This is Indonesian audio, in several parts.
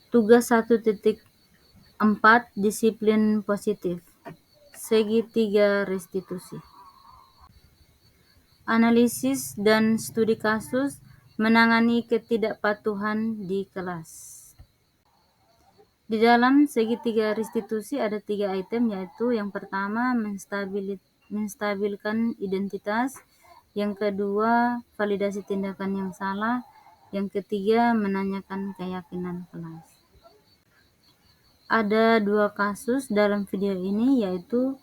Tugas 1.4 Disiplin positif. Segitiga restitusi. Analisis dan studi kasus menangani ketidakpatuhan di kelas. Di dalam segitiga restitusi ada 3 item, yaitu yang pertama menstabilkan identitas, yang kedua validasi tindakan yang salah, yang ketiga menanyakan keyakinan kelas. Ada 2 kasus dalam video ini, yaitu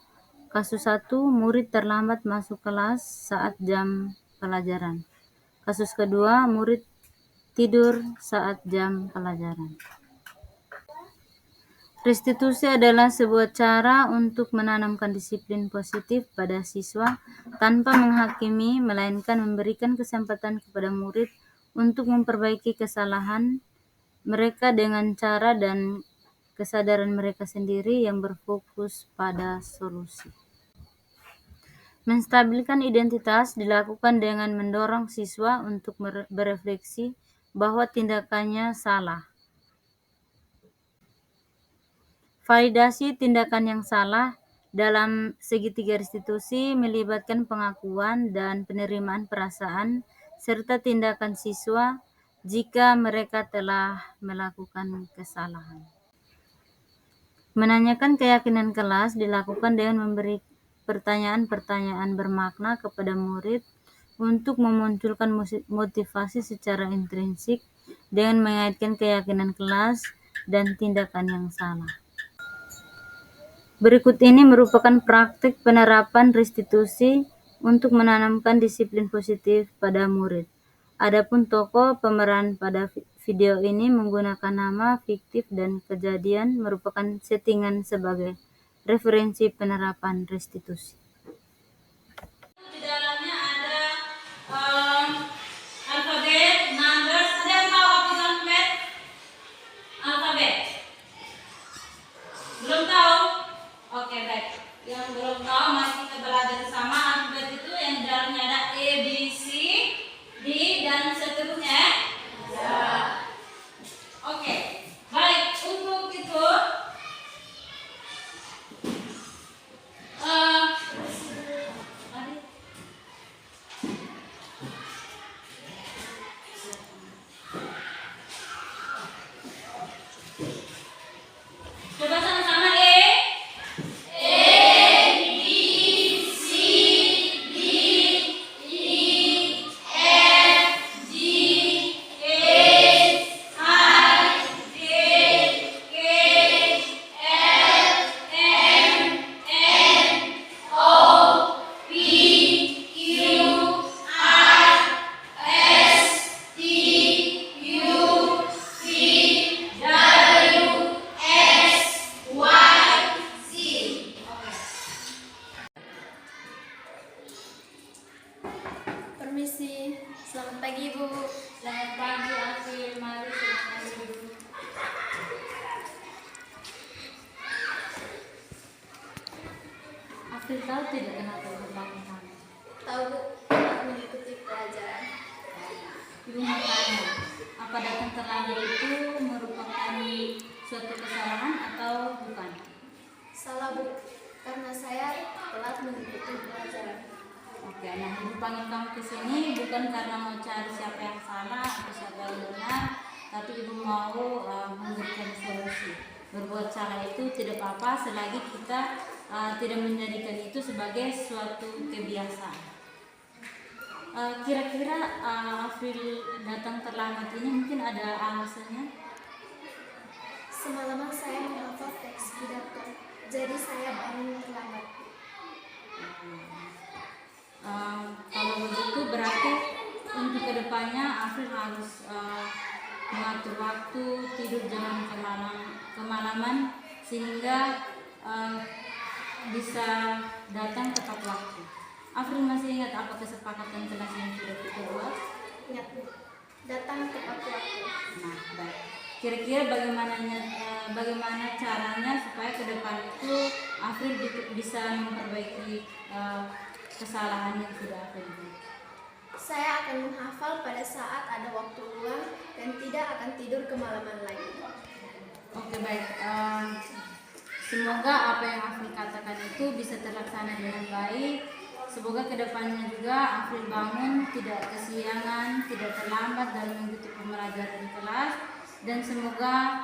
kasus 1, murid terlambat masuk kelas saat jam pelajaran. Kasus kedua, murid tidur saat jam pelajaran. Restitusi adalah sebuah cara untuk menanamkan disiplin positif pada siswa tanpa menghakimi, melainkan memberikan kesempatan kepada murid untuk memperbaiki kesalahan mereka dengan cara dan kesadaran mereka sendiri yang berfokus pada solusi. Menstabilkan identitas dilakukan dengan mendorong siswa untuk berefleksi bahwa tindakannya salah. Validasi tindakan yang salah dalam segitiga restitusi melibatkan pengakuan dan penerimaan perasaan serta tindakan siswa jika mereka telah melakukan kesalahan. Menanyakan keyakinan kelas dilakukan dengan memberi pertanyaan-pertanyaan bermakna kepada murid untuk memunculkan motivasi secara intrinsik dengan mengaitkan keyakinan kelas dan tindakan yang salah. Berikut ini merupakan praktik penerapan restitusi untuk menanamkan disiplin positif pada murid. Adapun tokoh pemeran pada video ini menggunakan nama fiktif dan kejadian merupakan settingan sebagai referensi penerapan restitusi. Di dalamnya ada alfabet, numbers. Ada yang tahu apa alfabet? Alfabet. Belum tahu? Oke, baik. Yang belum tahu masih kita belajar sama alfabet itu yang di dalamnya ada A, B, C, D dan seterusnya. Ya. Oke. Baik, untuk itu coba sama-sama Permisi, selamat pagi Bu. Selamat pagi, Afil. Mari silakan duduk. Afil tahu tidak kenapa ibu panggil kamu? Tahu Bu, aku mengikuti pelajaran. Ibu mau tanya, apa datang terlambat itu merupakan suatu kesalahan atau bukan? Salah Bu, karena saya telat mengikuti pelajaran. Oke, nah ibu panggil kamu ke sini bukan karena mau cari siapa yang salah atau siapa yang benar, tapi ibu mau memberikan solusi. Berbuat salah itu tidak apa-apa selagi kita tidak menjadikan itu sebagai suatu kebiasaan. Kira-kira Afril datang terlambat ini mungkin ada alasannya? Semalaman saya menghafal teks pidato, jadi saya bangun terlambat. Kalau begitu berarti untuk kedepannya Afril harus mengatur waktu, tidur jangan kemalaman sehingga bisa datang tepat waktu. Afril masih ingat apa kesepakatan kelas yang sudah kita buat? Ingat Bu, datang tepat waktu. Nah, baik. Kira-kira bagaimana caranya supaya ke depan itu Afril bisa memperbaiki kesalahan yang sudah Afril buat? Saya akan menghafal pada saat ada waktu luang dan tidak akan tidur kemalaman lagi. Oke, baik. Semoga apa yang Afril katakan itu bisa terlaksana dengan baik. Semoga kedepannya juga Afril bangun tidak kesiangan, tidak terlambat dalam mengikuti pembelajaran di kelas, dan semoga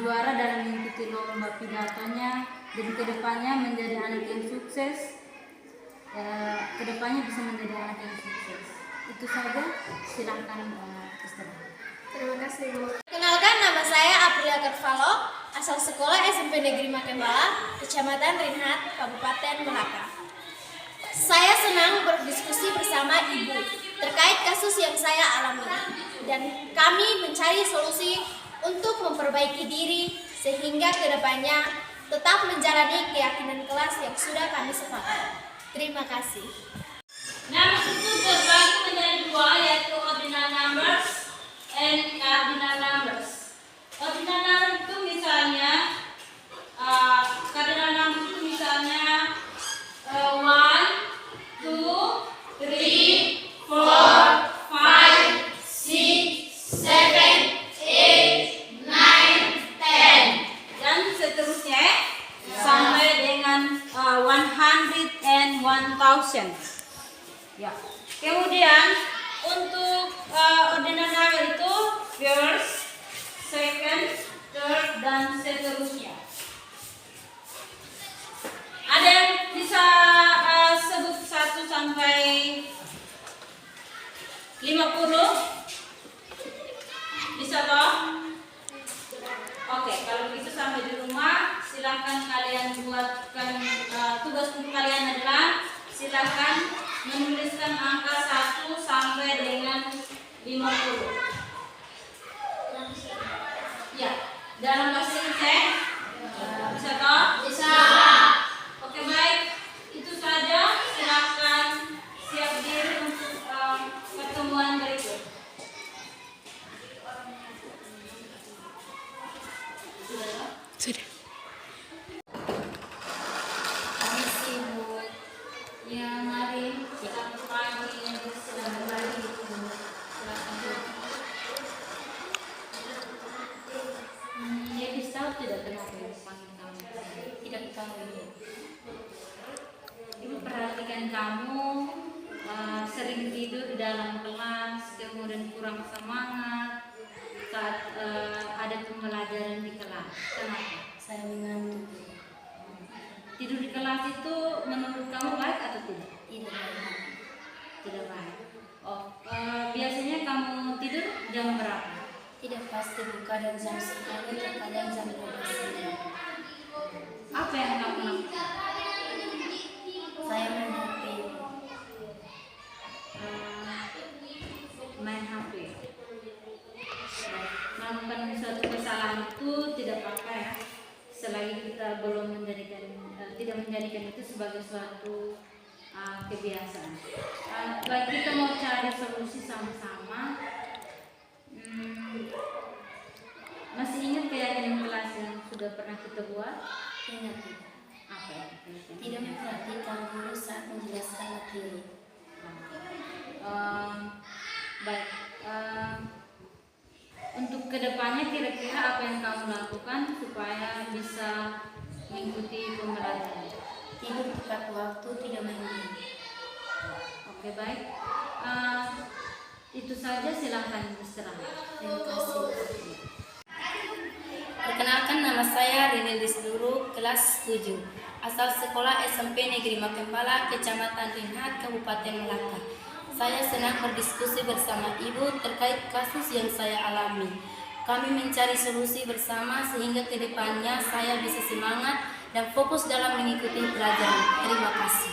juara dalam mengikuti lomba pidatonya, dan kedepannya menjadi anak yang sukses. Kedepannya bisa menjadi anak yang sukses. Itu saja. Silahkan istirahat. Terima kasih, Bu. Kenalkan, nama saya Aprilia Carvalho, asal sekolah SMP Negeri Makembala, Kecamatan Rinhat, Kabupaten Melaka. Saya senang berdiskusi bersama Ibu terkait kasus yang saya alami, dan kami mencari solusi untuk memperbaiki diri sehingga kedepannya tetap menjalani keyakinan kelas yang sudah kami sepakati. Terima kasih. Numbers itu terbagi menjadi dua, yaitu ordinal numbers and cardinal numbers. Ordinal numbers itu misalnya, cardinal numbers itu misalnya 1, 2, 3, 4, 5, 6, 7, 8, 9, 10, dan seterusnya sampai dengan 100 and 1000. Ya. Kemudian untuk ordinal number itu first, second, third, dan seterusnya. Ada yang bisa sebut 1 sampai 50? Bisa toh? Oke, kalau begitu sampai di rumah silakan kalian buatkan tugas untuk kalian adalah silakan menuliskan angka 1 sampai dengan 50. Ya, dalam bahasa Inggris bisa toh? Bisa. Oke, baik. Itu saja. Silakan siap diri untuk pertemuan berikut. Sudah. Kami sibuk. Ya, mari kita pagi sudah kembali. Ya, bisa tidak kenapa ya panggil kamu? Tidak tahu ini. Ibu perhatikan kamu sering tidur di dalam kelas, kemudian kurang semangat saat ada pembelajaran di kelas. Kenapa? Saya mengantuk. Tidur di kelas itu menurut kamu baik atau tidak? Tidak baik. Tidak baik. Oh, biasanya kamu tidur jam berapa? Tidak pasti, Bu. Kadang jam 10, kadang jam 12. Apa yang kamu lakukan? Saya main HP. Main HP. Melakukan suatu kesalahan itu tidak apa-apa ya, selagi kita belum tidak menjadikan itu sebagai suatu kebiasaan. Baik, kita mau cari solusi sama-sama. Masih ingat keyakinan kelas yang sudah pernah kita buat? Ingat, tidak. Apa ya? Tidak memperhatikan guru saat menjelaskan materi. Baik. Untuk kedepannya kira-kira apa yang kamu lakukan supaya bisa mengikuti pembelajaran? Tidur tepat waktu, tidak main game. Oke, baik. Itu saja, silahkan istirahat. Terima kasih. Perkenalkan, nama saya Rinil Disduru, kelas 7, asal sekolah SMP Negeri Makembala, Kecamatan Rinhat, Kabupaten Melaka. Saya senang berdiskusi bersama Ibu terkait kasus yang saya alami. Kami mencari solusi bersama sehingga kedepannya saya bisa semangat dan fokus dalam mengikuti pelajaran. Terima kasih.